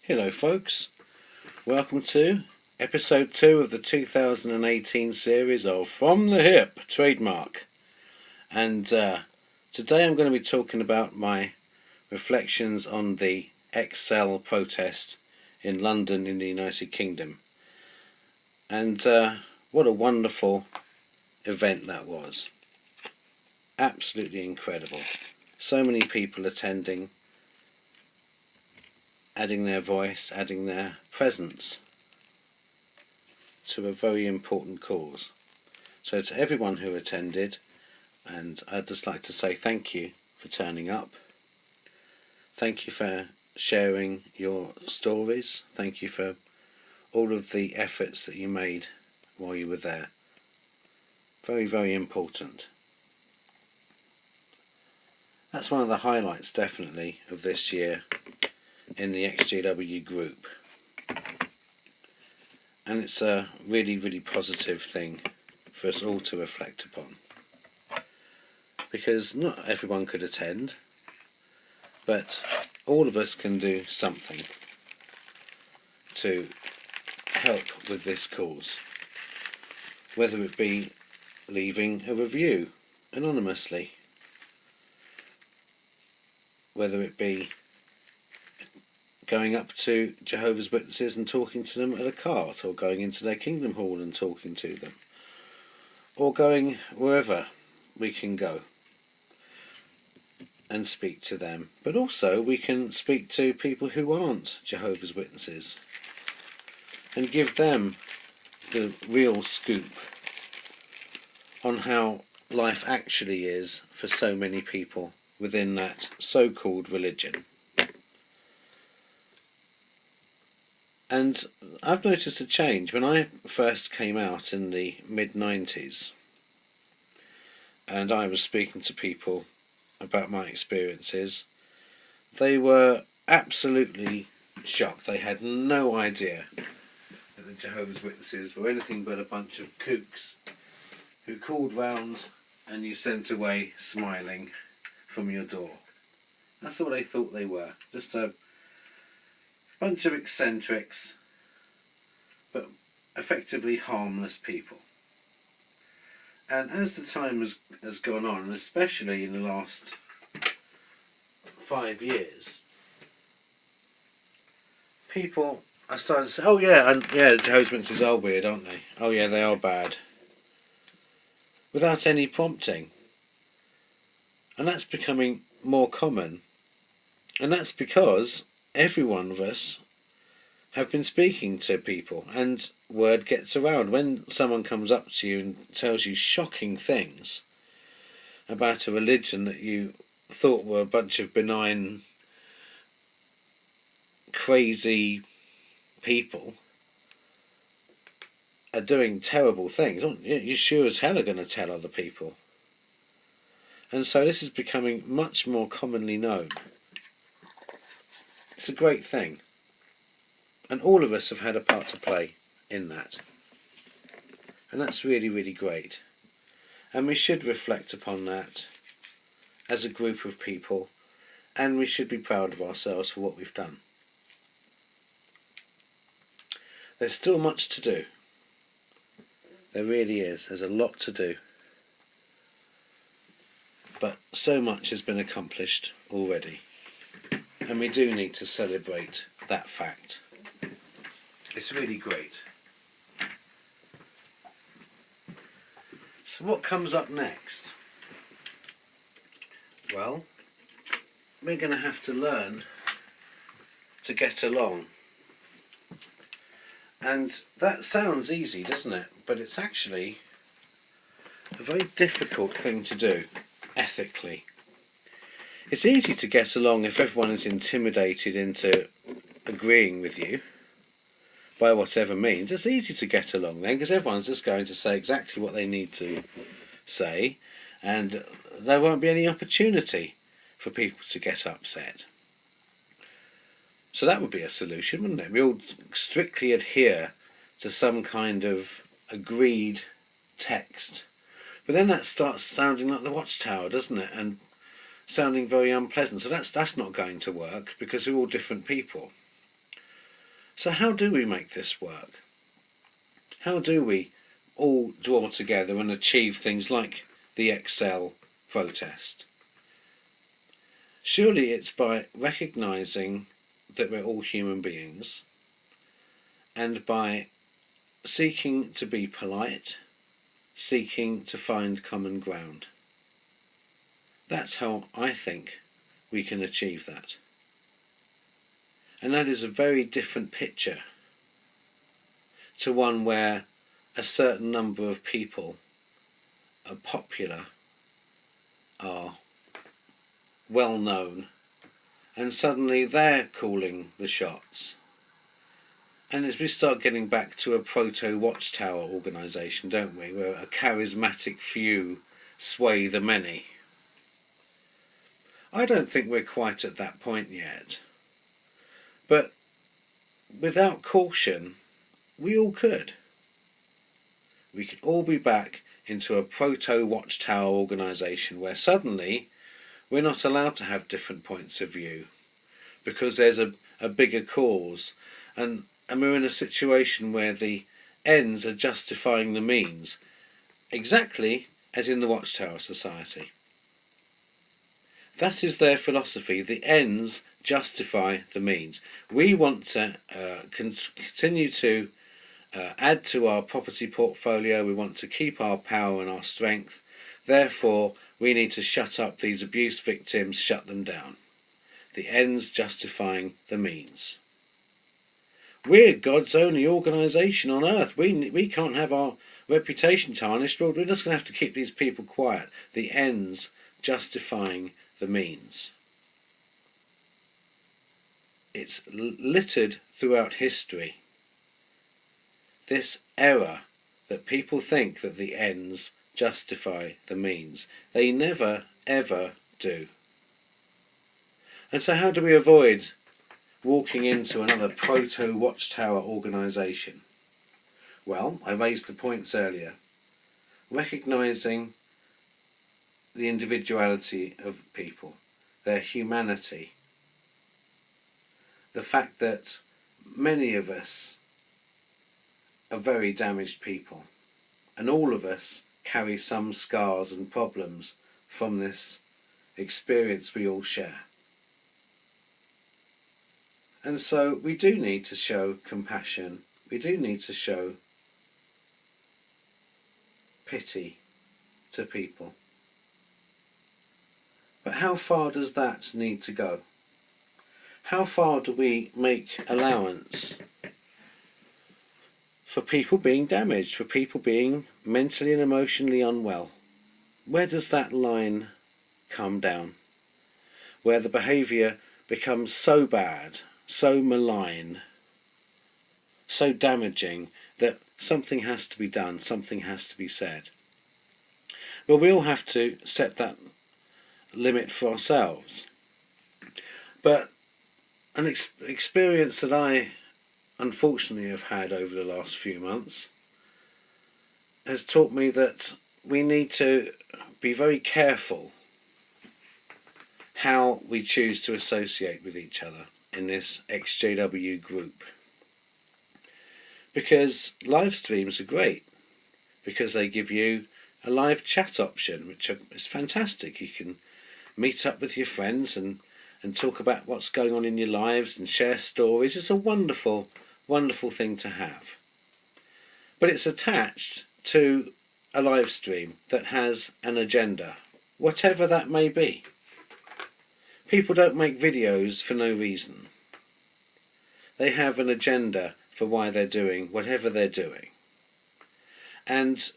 Hello folks, welcome to episode 2 of the 2018 series of From the Hip, trademark. And today I'm going to be talking about my reflections on the Excel protest in London in the United Kingdom. And what a wonderful event that was. Absolutely incredible. So many people attending, adding their voice, adding their presence to a very important cause. So to everyone who attended, and I'd just like to say thank you for turning up. Thank you for sharing your stories. Thank you for all of the efforts that you made while you were there. Very, very important. That's one of the highlights definitely of this year in the XJW group. And it's a really, really positive thing for us all to reflect upon. Because not everyone could attend, but all of us can do something to help with this cause. Whether it be leaving a review anonymously, whether it be going up to Jehovah's Witnesses and talking to them at a cart, or going into their Kingdom Hall and talking to them, or going wherever we can go and speak to them. But also we can speak to people who aren't Jehovah's Witnesses and give them the real scoop on how life actually is for so many people within that so-called religion. And I've noticed a change. When I first came out in the mid-90s and I was speaking to people about my experiences, they were absolutely shocked. They had no idea that the Jehovah's Witnesses were anything but a bunch of kooks who called round and you sent away smiling from your door. That's all they thought they were. Just a bunch of eccentrics, but effectively harmless people. And as the time has gone on, and especially in the last 5 years, people are starting to say, oh yeah, the Jehovah's Witnesses are weird, aren't they? Oh yeah, they are bad. Without any prompting. And that's becoming more common. And that's because every one of us have been speaking to people, and word gets around. When someone comes up to you and tells you shocking things about a religion that you thought were a bunch of benign, crazy people are doing terrible things, you sure as hell are going to tell other people. And so this is becoming much more commonly known. It's a great thing. And all of us have had a part to play in that. And that's really, really great. And we should reflect upon that as a group of people, and we should be proud of ourselves for what we've done. There's still much to do. There really is. There's a lot to do. But so much has been accomplished already. And we do need to celebrate that fact. It's really great. So what comes up next? Well, we're going to have to learn to get along. And that sounds easy, doesn't it? But it's actually a very difficult thing to do, ethically. It's easy to get along if everyone is intimidated into agreeing with you, by whatever means. It's easy to get along then, because everyone's just going to say exactly what they need to say, and there won't be any opportunity for people to get upset. So that would be a solution, wouldn't it? We all strictly adhere to some kind of agreed text. But then that starts sounding like the Watchtower, doesn't it? And sounding very unpleasant. So that's not going to work, because we're all different people. So how do we make this work? How do we all draw together and achieve things like the Excel protest? Surely it's by recognising that we're all human beings, and by seeking to be polite, seeking to find common ground. That's how I think we can achieve that. And that is a very different picture to one where a certain number of people are popular, are well known, and suddenly they're calling the shots. And as we start getting back to a proto-Watchtower organisation, don't we, where a charismatic few sway the many. I don't think we're quite at that point yet. But without caution, we all could. We could all be back into a proto-Watchtower organisation where suddenly we're not allowed to have different points of view because there's a bigger cause, and we're in a situation where the ends are justifying the means, exactly as in the Watchtower Society. That is their philosophy. The ends justify the means. We want to continue to add to our property portfolio. We want to keep our power and our strength. Therefore, we need to shut up these abuse victims, shut them down. The ends justifying the means. We're God's only organisation on earth. We can't have our reputation tarnished, but we're just going to have to keep these people quiet. The ends justifying the means. It's littered throughout history. This error that people think that the ends justify the means. They never, ever do. And so how do we avoid walking into another proto-Watchtower organisation? Well, I raised the points earlier. Recognising the individuality of people, their humanity, the fact that many of us are very damaged people, and all of us carry some scars and problems from this experience we all share. And so we do need to show compassion, we do need to show pity to people. But how far does that need to go? How far do we make allowance for people being damaged, for people being mentally and emotionally unwell? Where does that line come down? Where the behaviour becomes so bad, so malign, so damaging that something has to be done, something has to be said. Well, we all have to set that limit for ourselves. But an experience that I unfortunately have had over the last few months has taught me that we need to be very careful how we choose to associate with each other in this XJW group. Because live streams are great, because they give you a live chat option, which is fantastic. You can meet up with your friends and talk about what's going on in your lives and share stories. It's a wonderful, wonderful thing to have. But it's attached to a live stream that has an agenda, whatever that may be. People don't make videos for no reason. They have an agenda for why they're doing whatever they're doing. And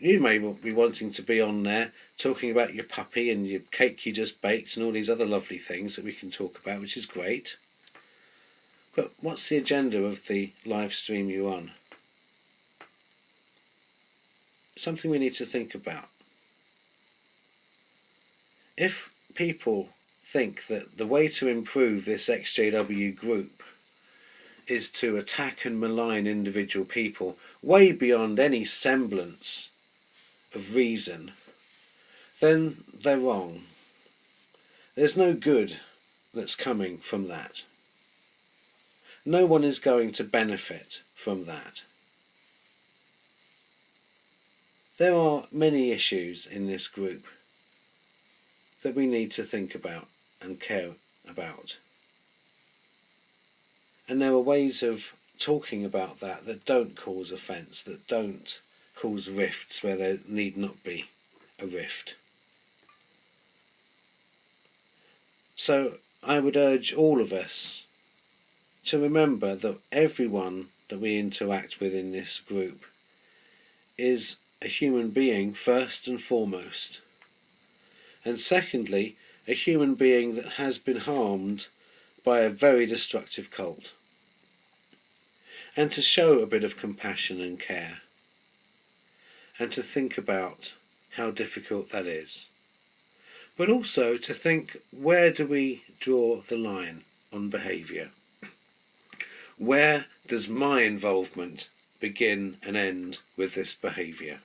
you may be wanting to be on there talking about your puppy and your cake you just baked and all these other lovely things that we can talk about, which is great. But what's the agenda of the live stream you're on? Something we need to think about. If people think that the way to improve this XJW group is to attack and malign individual people way beyond any semblance of reason, then they're wrong. There's no good that's coming from that. no one is going to benefit from that. There are many issues in this group that we need to think about and care about. And there are ways of talking about that don't cause offence, that don't cause rifts where there need not be a rift. So I would urge all of us to remember that everyone that we interact with in this group is a human being first and foremost, and secondly, a human being that has been harmed by a very destructive cult, and to show a bit of compassion and care, and to think about how difficult that is, but also to think, where do we draw the line on behaviour? Where does my involvement begin and end with this behaviour?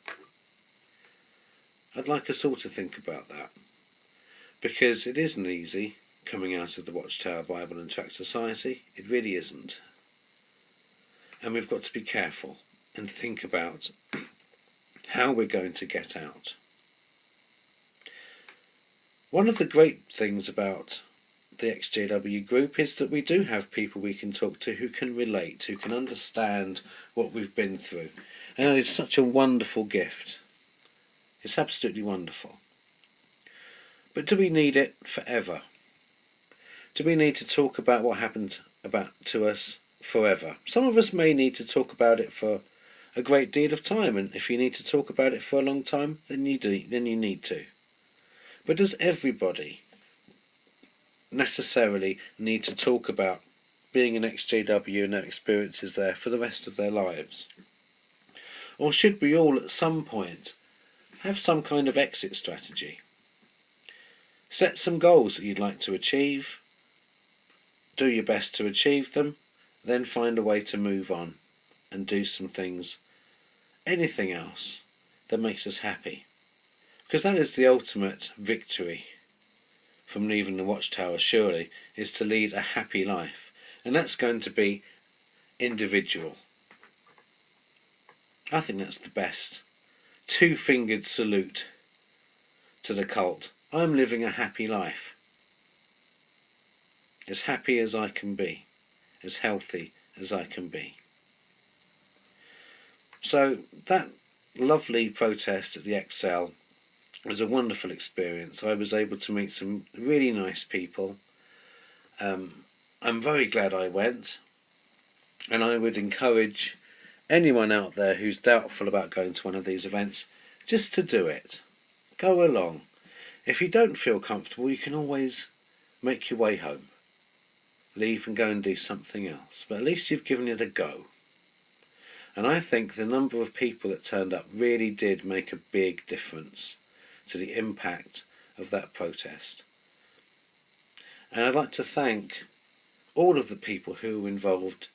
I'd like us all to think about that, because it isn't easy coming out of the Watchtower Bible and Tract Society. It really isn't. And we've got to be careful and think about how we're going to get out. One of the great things about the XJW group is that we do have people we can talk to who can relate, who can understand what we've been through. And it's such a wonderful gift. It's absolutely wonderful. But do we need it forever? Do we need to talk about what happened to us forever? Some of us may need to talk about it for a great deal of time, and if you need to talk about it for a long time, then you need to. But does everybody necessarily need to talk about being an XJW and their experiences there for the rest of their lives? Or should we all at some point have some kind of exit strategy? Set some goals that you'd like to achieve, do your best to achieve them, then find a way to move on and do some things, anything else that makes us happy. Because that is the ultimate victory from leaving the Watchtower, surely, is to lead a happy life. And that's going to be individual. I think that's the best two-fingered salute to the cult. I'm living a happy life. As happy as I can be. As healthy as I can be. So that lovely protest at the Excel was a wonderful experience. I was able to meet some really nice people. I'm very glad I went, and I would encourage anyone out there who's doubtful about going to one of these events just to do it. Go along. If you don't feel comfortable, you can always make your way home. Leave and go and do something else, but at least you've given it a go. And I think the number of people that turned up really did make a big difference to the impact of that protest. And I'd like to thank all of the people who were involved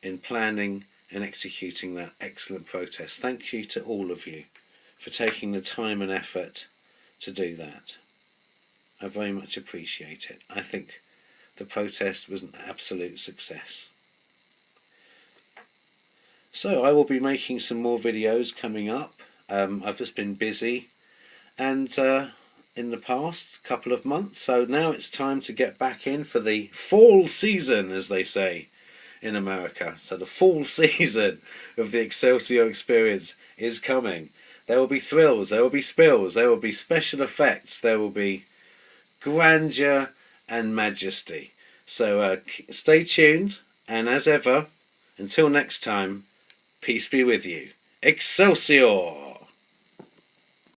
in planning and executing that excellent protest. Thank you to all of you for taking the time and effort to do that. I very much appreciate it. I think the protest was an absolute success. So I will be making some more videos coming up. I've just been busy and in the past couple of months, so now it's time to get back in for the fall season, as they say in America. So the fall season of the Excelsior Experience is coming. There will be thrills, there will be spills, there will be special effects, there will be grandeur and majesty. So stay tuned, and as ever, until next time, peace be with you. Excelsior!